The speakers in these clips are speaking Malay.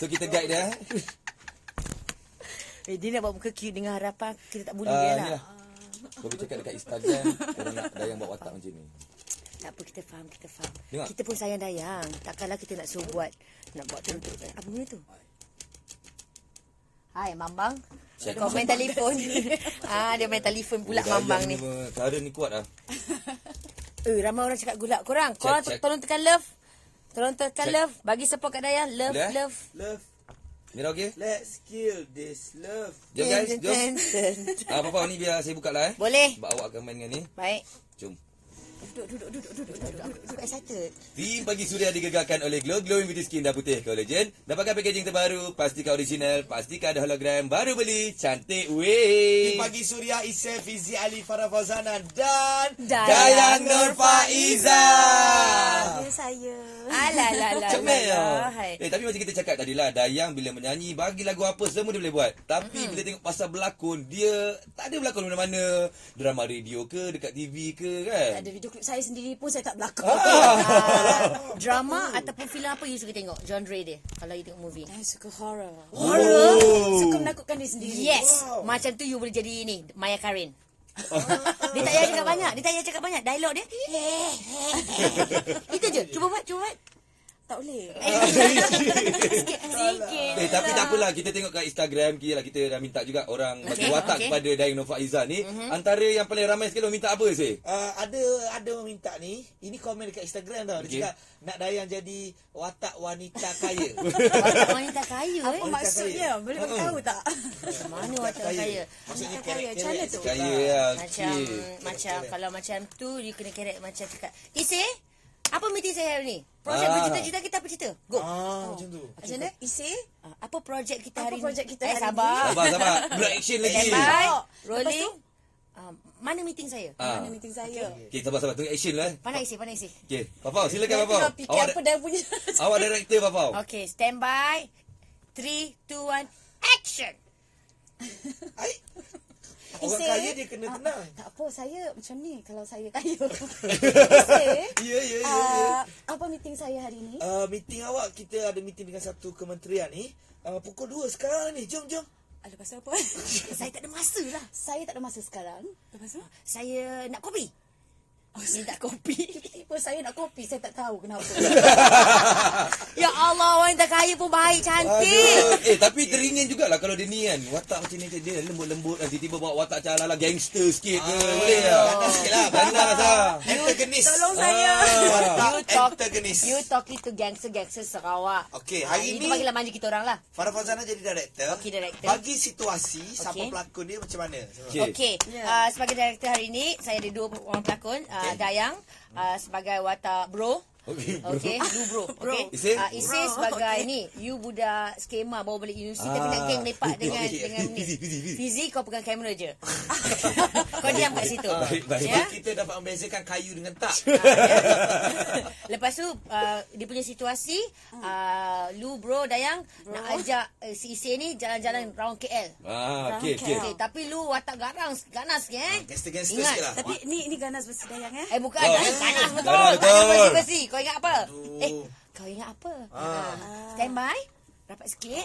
So kita guide dia. Dia nak buat muka cute dengan harapan kita tak bully dia lah. Kau boleh cakap dekat Instagram kalau nak Dayang buat watak macam ni. Tak apa, kita faham. Dengar. Kita pun sayang Dayang. Takkanlah kita nak suruh buat. Nak buat tu. Apa benda tu? Hai, Mambang. Kau main telefon. Dia main telefon pula Mambang ni. Cara ni kuat lah. Ramai orang cakap gulak. Korang tolong tekan love. Tolong tekan love. Bagi support kat Dayang. Love. Mira okey? Let's kill this love. Jom guys, jom. Papa ni biar saya buka lah Boleh. Sebab awak akan main dengan ni. Baik. Jom. Duduk. Aku excited. Tim Pagi Suria digegarkan oleh Glow Glowing Beauty Skin dan Putih Collagen. Dapatkan packaging terbaru, pastikan original, pastikan ada hologram, baru beli, cantik weh. Tim Pagi Suria, Isef, Fizi Ali, Farah Fauzana dan Dayang Nur Faiza. Ya saya. Alah. Comel lah. Tapi macam kita cakap tadi lah, Dayang bila menyanyi, bagi lagu apa, semua dia boleh buat. Tapi bila tengok pasal berlakon, dia tak ada berlakon mana-mana. Drama radio ke, dekat TV ke kan? Ada video klip saya sendiri pun saya tak berlakon. Drama ataupun filem apa you suka tengok? Genre dia kalau you tengok movie. Saya suka horror. Horror? Suka menakutkan diri sendiri. Yes. Macam tu you boleh jadi ni Maya Karin. Dia tak payah cakap banyak. Dialog dia. Itu je. Cuba buat. Tak boleh. Sikit. Tapi tak apalah, kita tengok kat Instagram kita dah minta juga orang bagi watak kepada Dayang Nur Faiza ni. Antara yang paling ramai sekali orang minta apa sih? Ada orang minta ni. Ini komen dekat Instagram tau. Dia cakap nak Dayang jadi watak wanita kaya. Watak wanita kaya. Apa maksudnya? Boleh tahu tak? Mana watak kaya? Maksudnya Kaya macam mana tu? Kaya lah. Macam kalau macam tu you kena kerek macam cakap. Isi, apa meeting saya hari ni? Projek bercita-cita kita apa cerita? Go. Macam tu. Macam mana? Isi? Apa projek kita hari ni? Sabar. Sabar. Belum action lagi. Standby. Rolling. Mana meeting saya? Mana meeting saya? Okay, sabar. Tunggu action lah. Pandai isi. Okay, Papau, silakan Papau. Tengah fikir apa dah punya. Awak director Papau. Okay, standby. 3, 2, 1, action. Orang kaya dia kena tenang. Tak apa, saya macam ni kalau saya kaya. Ya. Apa meeting saya hari ni? Meeting awak, kita ada meeting dengan satu kementerian ni. Pukul 2 sekarang ni. Jom. Ada pasal apa? Saya tak ada masa lah. Saya tak ada masa sekarang. Lepas tu? Saya nak kopi. Minta kopi. Tiba-tiba saya nak kopi, saya tak tahu kenapa. Ya Allah, wanita kaya pun baik, cantik. Tapi teringin jugalah kalau dia ni kan. Watak macam ni dia lembut-lembut kan. Tiba-tiba bawa watak macam ala gangster sikit ke. Boleh lah. Ganas sikit lah. Ganas lah. Antagonis. Tolong saya. Antagonis. You talking to gangster Sarawak. Okey, hari itu ni bagilah manja kita orang lah. Farah Fauzana jadi director. Okey, director. Bagi situasi siapa pelakon dia macam mana? Okey. Sebagai director hari ni, saya ada 2 orang pelakon. Dayang sebagai watak bro. Okey, lu bro. Okey. Isi sebagai ni, you budak skema bawa balik universiti tapi nak geng lepak dengan ni. Fizi kau pegang kamera je. Kau diam kat situ. Baik. Ya? Kita dapat membezakan kayu dengan tak. Lepas tu dia punya situasi lu bro Dayang nak ajak si Isi ni jalan-jalan round KL. Okey. Tapi lu watak ganas sikit Gangster Ingat, sikit lah. Tapi ni ganas bersih Dayang bukan ganas betul. Ganas bersih. Kau ingat apa? Kau ingat apa? Standby. Rapat sikit.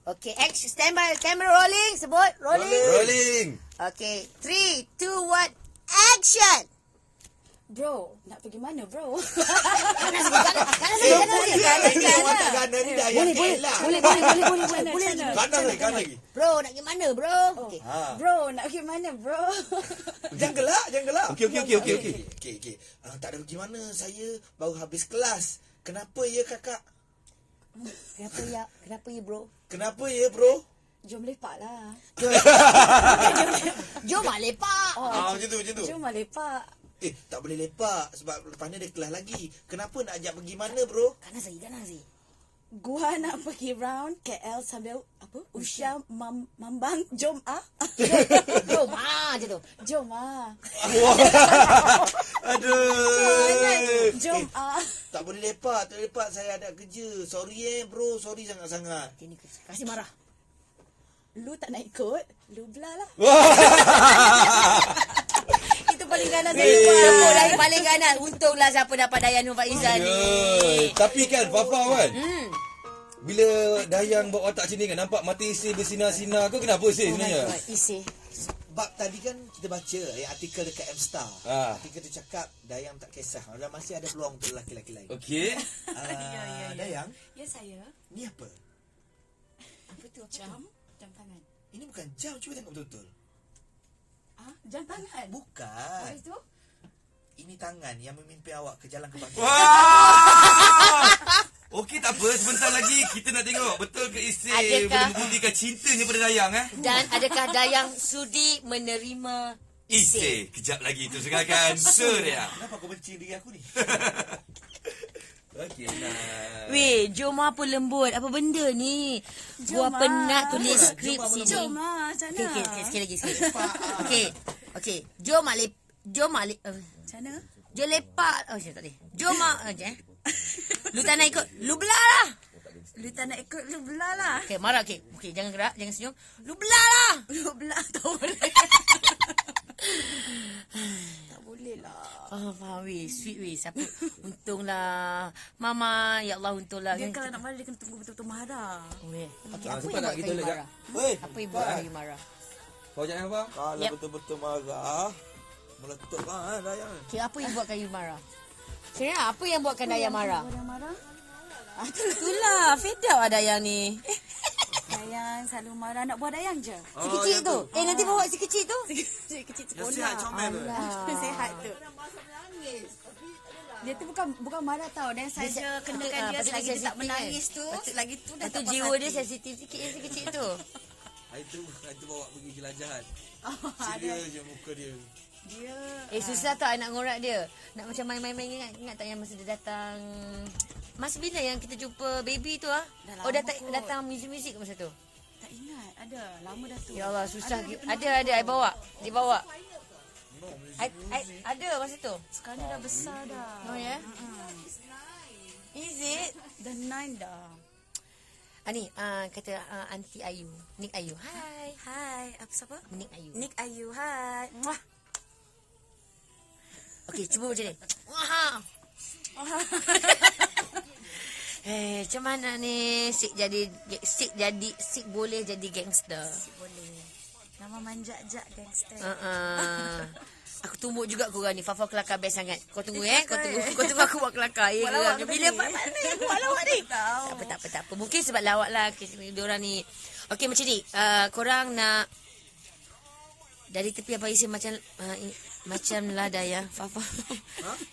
Okey, action. Standby. Camera rolling. Sebut. Rolling. Okey. 3, 2, 1. Action. Bro, nak pergi mana bro? Ganas. Watak ganas ni Dayang lah. Boleh. Ganas lagi. Bro, nak pergi mana bro? Okey. Bro, nak pergi mana bro? Jangan gelak. Okey. Tak ada pergi mana. Saya baru habis kelas. Kenapa ya kakak? Kenapa ya bro? Kenapa ya bro? Jom lepak lah. Jom lepak. Macam tu. Jom lepak. Tak boleh lepak sebab lepas ni ada kelas lagi. Kenapa nak ajak pergi mana bro? Ganas lagi. Gua nak pergi round KL sambil Usha Mambang. Jom Jom je tu. Jom Aduh. Jom Tak boleh lepak. Saya ada kerja. Sorry bro. Sorry sangat-sangat. Kasih marah. Lu tak nak ikut, lu belah lah. Itu paling ganas Tepuk paling ganas. Untunglah siapa dapat Dayang Nur Faiza ni. Tapi kan Fafa kan bila Dayang bawa watak macam ni kan, nampak mata Isay bersinar-sinar ke kenapa Isay sebenarnya? Isay. Sebab tadi kan kita baca artikel dekat M-Star. Artikel tu cakap Dayang tak kisah. Dan masih ada peluang untuk lelaki-lelaki lain. Okey. Dayang, Ya saya. ni apa? Apa tu? Jam tangan. Ini bukan jam, cuba tengok betul-betul. Jam tangan. Bukan. Habis tu? Ini tangan yang memimpin awak ke jalan kebahagiaan. Wah! Okey, tak apa. Sebentar lagi kita nak tengok betul ke Isay boleh membuktikan cintanya pada Dayang Dan adakah Dayang sudi menerima Isay? Kejap lagi tu dengarkan Suria. Kenapa kau benci diri aku ni? Okey, nah. Weh, jom apa lembut. Apa benda ni? Gua penat tulis skrip sini. Jom lah, macam mana? Okay, sekali lagi. Okay. Jom Mak. Macam mana? Jom lepak. Oh, tak boleh. Jom Mak. Lu tak nak ikut. Lu belah lah. Lu tak nak ikut, lu belah lah. Okay, marah. Okay, jangan gerak. Jangan senyum. Lu belah lah. Lu belah tak boleh. Tak boleh lah. Faham weh. Sweet weh. Siapa? Untunglah. Mama. Ya Allah, untunglah. Dia kalau nak marah, dia kena tunggu betul-betul marah. Okay, apa Cepat yang tak buat kita kayu lihat. marah? Hei, Apa yang buat kayu marah? Kau jangan apa? kalau Yep. betul-betul marah, meletup lah Dayang. Okay, apa yang buat kayu marah? Sebenarnya apa yang buatkan Dayang marah? Orang marah. Itulah. Fed up lah Dayang ni. Dayang selalu marah. Nak buat Dayang je. Si kecil tu. Nanti bawa si kecil tu. Si kecil Yang sekolah. sihat comel tu. Sihat tu. Dia tu bukan marah tau. Dan saja kenakan dia patut selagi dia tak sensitif menangis tu. Lagi tu dah Itu tak puas jiwa hati. dia sensitif sikit si kecil tu. Itu bawa pergi jelajahan. Ada. Serius je muka dia. Dia Susah tau anak ngorak dia. Nak macam main-main ingat tak yang masa dia datang. Masa bila yang kita jumpa baby tu ah? Dah Oh lama datang muzik-muzik ke masa tu? tak ingat. Ada. Lama dah tu. Ya Allah susah. Ada I bawa. Dia bawa. Ada masa tu. Sekarang dia dah besar dah. Oh ya. Is it? Dah 9 dah. Ni kata Aunty Ayu. Nick Ayu. Hai. Apa siapa? Nick Ayu. Nick Ayu. Hai. Muah. Okey, cuba macam ni. Wah. Macam mana ni Sik boleh jadi gangster. Boleh. Nama manjak-jak gangster. Aku tumbuk juga korang ni. Fafa kelakar best sangat. Kau tunggu Kau tunggu aku buat kelakar. Buat lawak ke Bila tadi? buat lawak ni? Tahu. Tak apa. Mungkin sebab lawak lah diorang ni. Okey macam ni. Korang nak dari tepi apa isi macam lah Dayang. Fafa.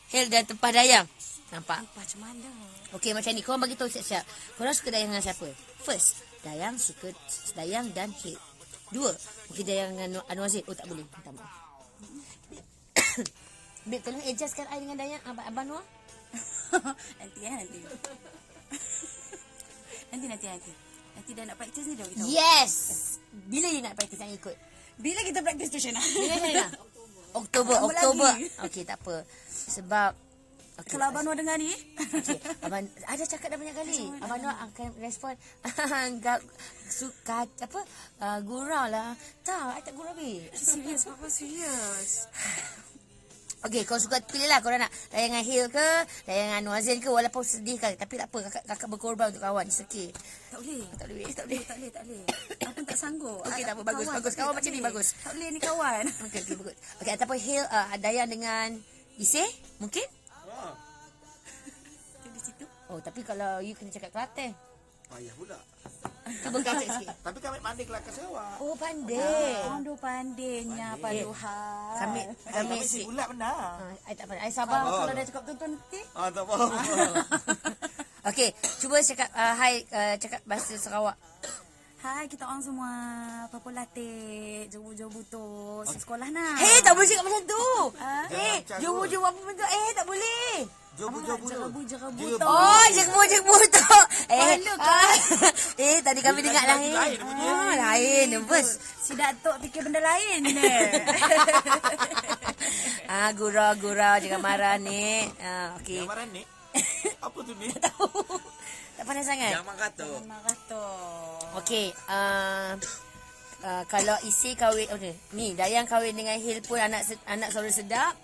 Hel dan tempah Dayang. Nampak? Macam mana? Okey macam ni. Korang bagi tahu siap-siap. Korang suka Dayang dengan siapa? First, Dayang suka Dayang dan Hel. 2, mungkin Dayang dengan Anwar Zaid. Oh tak boleh. Minta maaf. Babe, tolong adjustkan I dengan Dayang. Abang Noah. Nanti. Nanti dah nak practice ni dah kita. Yes. Bila dia nak practice yang ikut? Bila kita practice tu Syana? Bila dia nak? Oktober. Okey, tak apa. Sebab Kalau Abang Noah dengar ni. okay, Abang ada cakap dah banyak kali. Abang Noah akan respon suka gurau lah. Tak, I tak gurau be. Serius, Papa serius. Okey, kau suka pilih lah. Korang nak Dayang dengan Hil ke, Dayang dengan Anwar Zain ke, walaupun sedih kan. Tapi tak apa, kakak berkorban untuk kawan. It's okay. Tak boleh. Tak boleh. Tak boleh. Aku tak sanggup. Okey, tak apa. Bagus. Kawan macam ni bagus. Tak boleh ni kawan. Okey, bagus. Okey, ataupun Hil, Dayang dengan Isay, mungkin? Di situ. Oh, tapi kalau you kena cakap Kelantan. Payah pula. Cuba kacak sikit. Tapi kami mandi kelakar sewa. Oh, pandai. Pandu pandainya paduhan. Kami si bulat benar. I tak pandai. I sabar. Kalau dah cakap tuan-tuan nanti. Tak faham. Okey, cuba cakap hai, cakap bahasa Sarawak. Hai kita orang semua. Papa latih. Jobu-jobu tu. Sekolah nak. Tak boleh cakap macam tu. Jangan Jobo apa bentuk? Tak boleh. Jobu-jobu tu. Jerabu tu. Oh, jengmu tu. Tadi kami dengar lain. Lain, nervous. Si Datuk fikir benda lain. Gurau, jangan marah ni. Okey. Yang marah ni? Apa tu ni? Tak pandai sangat. Yang kata. Okey, kalau Isi kahwin ni Dayang kahwin dengan Hil pun anak suara sedap.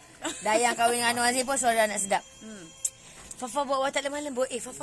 Dayang kahwin dengan Anwar Zain pun suara anak sedap. Fafa buat watak lemah lembut. Fafa